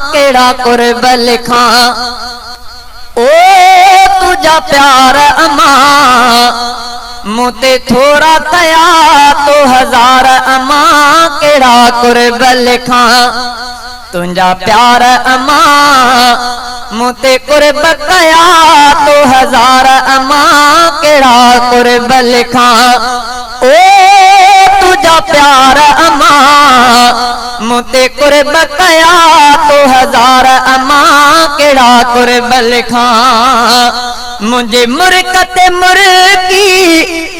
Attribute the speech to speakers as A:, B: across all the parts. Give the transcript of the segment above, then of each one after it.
A: केड़ा कुर्ब लिखा ओ तुझा प्यार अम्मा मुते थोड़ा तया तो हजार अम्मा केड़ा कुर्ब लिखा तुझा प्यार अम्मा मुते कुर्ब कया तो हजार अम्मा केड़ा कुर्ब लिखा ओ तुझा प्यार अम्मा मुते कुर्ब कया तो हजार अम्मा केड़ा कुर्ब लिखा मुझे मुरकते मुरकी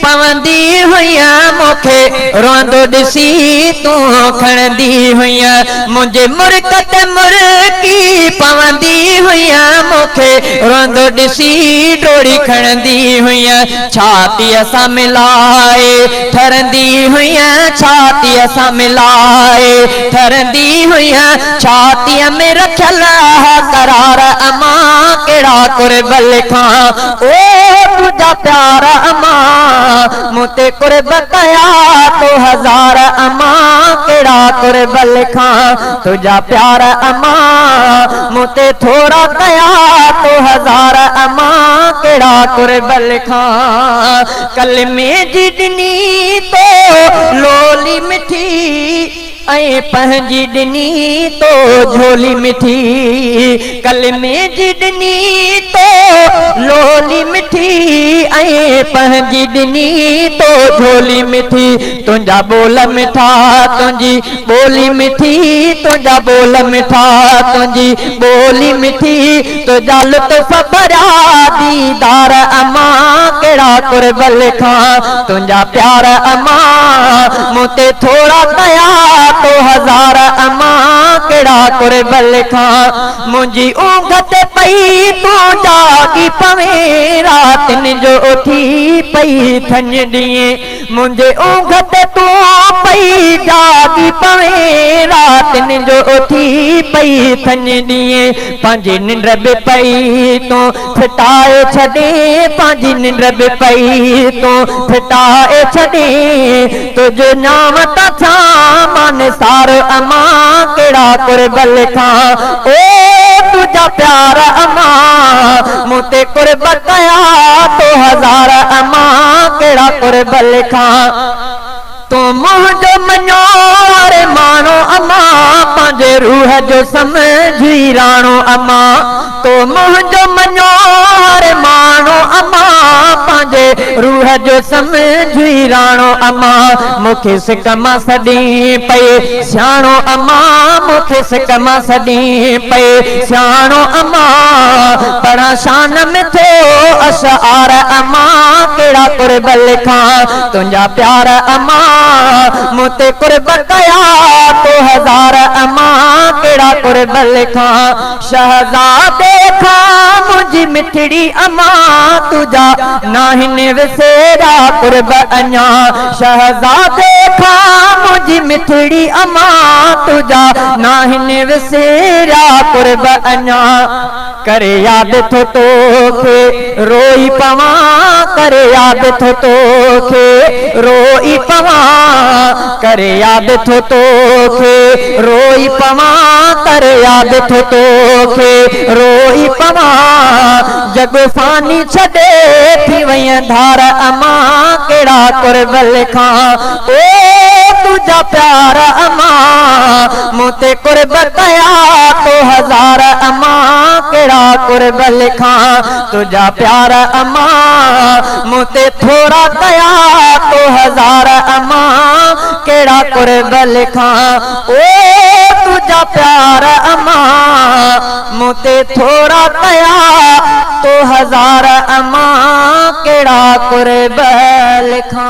A: पवंदी हुईया मुखे रोंदो दिसी तू खणदी हुईया मुझे मुरकते मुरकी पवंदी हुईया मुखे रोंदो दिसी डोरी खणदी हुईया छाती असा मिलाए ठरंदी हुईया छाती असा मिलाए ठरंदी हुईया छाती में रखल करार अम्मा केड़ा कुर्ब लिखा ओ तुझा प्यार अम्मा मुते कुर्ब कया तो हजार अम्मा केड़ा कुर्ब लिखा तुझा प्यार अम्मा मुते थोड़ा कया तो हजार अम्मा केड़ा कुर्ब लिखा कलमे जिदनी तो लोली मिठी ऐ पंहिंजी दिनी तो झोली मिठी कलमे जिदनी तो लोली मिठी ऐ पंहिंजी दिनी तो झोली मिठी तुझा बोल मिठा तुझी बोली मिठी तुझा बोल मिठा तुझी बोली मिठी तुझा लुत्फ भरा दीदार अम्मा केड़ा कुर्ब लिखा तुझा प्यार अम्मा मुते थोड़ा कया तो हजार अम्मा केड़ा कुर्ब लिखा मुझी ऊंघत पई तू जागी पवे रातन जो उठी पई थन दिए मुझे ऊंघत तू पई जागी पवे रातन जो उठी पई थन दिए पांजी निंड बि पई तू फिटाए छॾे पांजी निंड बि पई तू फिटाए छॾे तुझो नाम तथा मन सार अम्मा केड़ा कुर्ब लिखा ओ तुझा प्यार अम्मा मुते कुर्ब कया तो हजार अम्मा केड़ा कुर्ब लिखा तू मुझो मनो रे मानो अम्मा पंहिंजे रूह जो समझी राणो अम्मा तो मुझो मनो रे मानो अम्मा पंहिंजे रूह जो समझी राणो अम्मा मुखे सिकमा सदी पई सियाणो अम्मा मुखे सिकमा सदी पई सियाणो अम्मा पढ़ा शान में थो अशआर अम्मा केड़ा कुर्ब लिखा तुझा प्यार अम्मा मुते कुर्ब कया तो हजार अम्मा केड़ा कुर्ब लिखा शहजादे खा मुझी मिठड़ी अम्मा तुझा नाहिन विसेरा कुर्ब अञा शहजादे खा मुझी मिठड़ी अम्मा तुझा नाहिन विसेरा कुर्ब अञा करे याद थो तोखे रोई पवा करे याद थो तोखे रोई पवा करे याद थो तोखे रोई पवा करे याद थो तोखे रोई पवा जग फानी छॾे थी वई धार अम्मा केड़ा कुर्ब लिखा ओ तुझा प्यार अम्मा मुते कुर्ब कया तो हजार अम्मा केड़ा कुर्ब लिखा तुझा प्यार अम्मा मुते थोड़ा कया तो हजार अम्मा केड़ा कुर्ब लिखा ओ तुझा प्यार अम्मा मुते थोड़ा कया तो हजार अम्मा केड़ा कुर्ब लिखा।